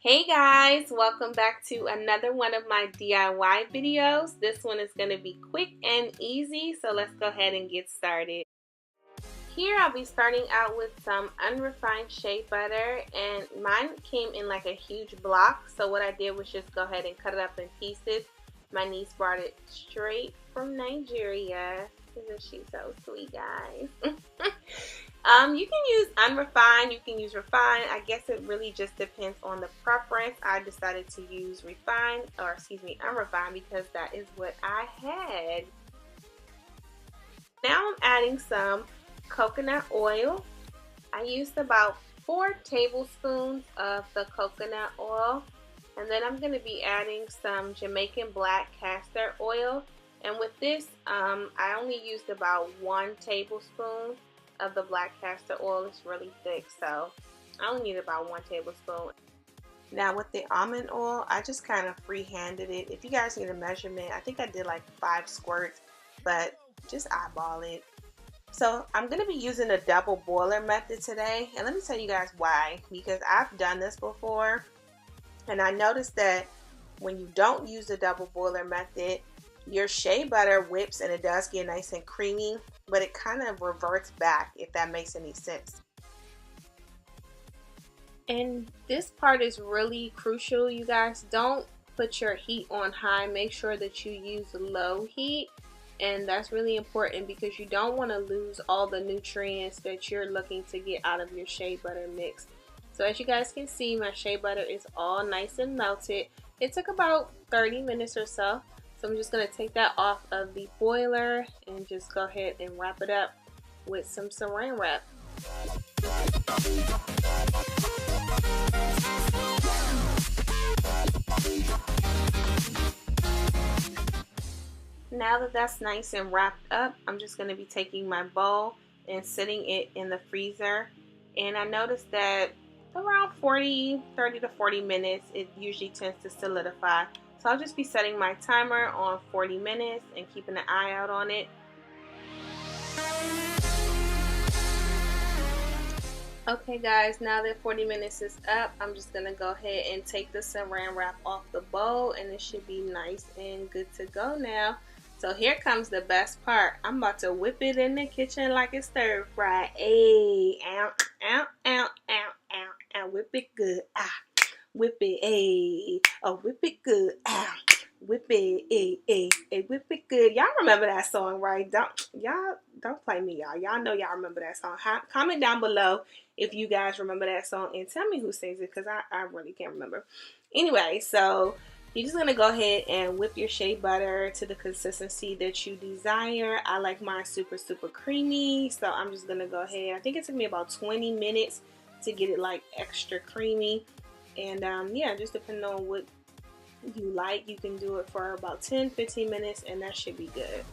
Hey guys, welcome back to another one of my DIY videos. This one is going to be quick and easy, so let's go ahead and get started. Here I'll be starting out with some unrefined shea butter, and mine came in like a huge block, so what I did was just go ahead and cut it up in pieces. My niece brought it straight from Nigeria. Isn't she so sweet, guys? You can use unrefined, you can use refined. I guess it really just depends on the preference. I decided to use unrefined because that is what I had. Now I'm adding some coconut oil. I used about 4 tablespoons of the coconut oil. And then I'm going to be adding some Jamaican black castor oil. And with this, I only used about 1 tablespoon of the black castor oil. It's really thick, so I only need about 1 tablespoon. Now with the almond oil, I just kind of free-handed it. If you guys need a measurement, I think I did like 5 squirts, but just eyeball it. So I'm going to be using a double boiler method today, and let me tell you guys why. Because I've done this before, and I noticed that when you don't use the double boiler method, your shea butter whips and it does get nice and creamy, but it kind of reverts back, if that makes any sense. And this part is really crucial, you guys. Don't put your heat on high. Make sure that you use low heat, and that's really important because you don't want to lose all the nutrients that you're looking to get out of your shea butter mix. So as you guys can see, my shea butter is all nice and melted. It took about 30 minutes or so. So I'm just going to take that off of the boiler and just go ahead and wrap it up with some saran wrap. Now that that's nice and wrapped up, I'm just going to be taking my bowl and sitting it in the freezer. And I noticed that around 30 to 40 minutes, it usually tends to solidify. So I'll just be setting my timer on 40 minutes and keeping an eye out on it. Okay guys, now that 40 minutes is up, I'm just going to go ahead and take the saran wrap off the bowl, and it should be nice and good to go now. So here comes the best part. I'm about to whip it in the kitchen like it's stir fry. Ayy, ow, ow, ow, ow, ow, ow, whip it good. Ah. Whip it, ayy, oh, whip it good, ah, whip it, ayy, whip it good. Y'all remember that song, right? Don't play me, y'all. Y'all know y'all remember that song. Comment down below if you guys remember that song and tell me who sings it, because I really can't remember. Anyway, so you're just gonna go ahead and whip your shea butter to the consistency that you desire. I like mine super creamy, so I'm just gonna go ahead. I think it took me about 20 minutes to get it like extra creamy. And yeah, just depending on what you like, you can do it for about 10-15 minutes and that should be good.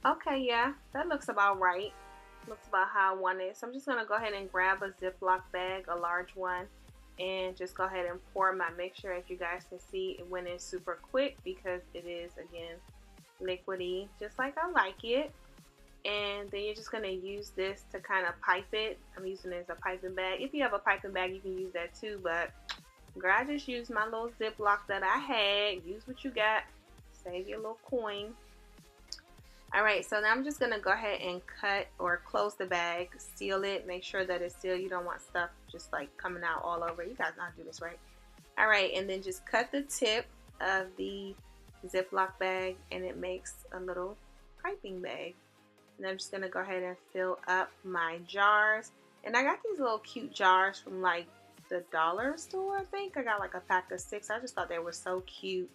Okay, yeah, that looks about right. Looks about how I want it. So I'm just going to go ahead and grab a Ziploc bag, a large one, and just go ahead and pour my mixture. As you guys can see, it went in super quick because it is, again, liquidy, just like I like it. And then you're just going to use this to kind of pipe it. I'm using it as a piping bag. If you have a piping bag, you can use that too, but girl, I just used my little Ziploc that I had. Use what you got. Save your little coin. Alright, so now I'm just going to go ahead and cut or close the bag, seal it, make sure that it's sealed. You don't want stuff just like coming out all over. You guys know how to do this, right? Alright, and then just cut the tip of the Ziploc bag and it makes a little piping bag. And I'm just going to go ahead and fill up my jars. And I got these little cute jars from like the dollar store, I think. I got like a pack of 6. I just thought they were so cute,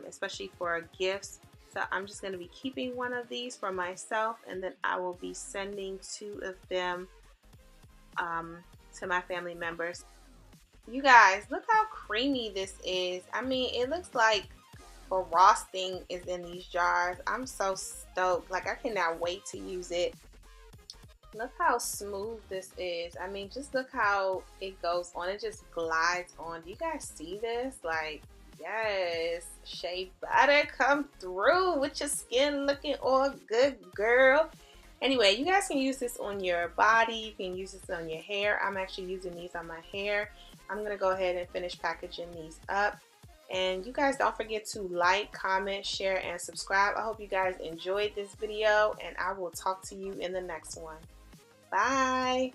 especially for gifts. So I'm just going to be keeping one of these for myself, and then I will be sending 2 of them to my family members. You guys, look how creamy this is. I mean, it looks like frosting is in these jars. I'm so stoked. Like, I cannot wait to use it. Look how smooth this is. I mean, just look how it goes on. It just glides on. Do you guys see this? Like, yes, Shea Butter, come through with your skin looking all good, girl. Anyway, you guys can use this on your body. You can use this on your hair. I'm actually using these on my hair. I'm going to go ahead and finish packaging these up. And you guys don't forget to like, comment, share, and subscribe. I hope you guys enjoyed this video, and I will talk to you in the next one. Bye.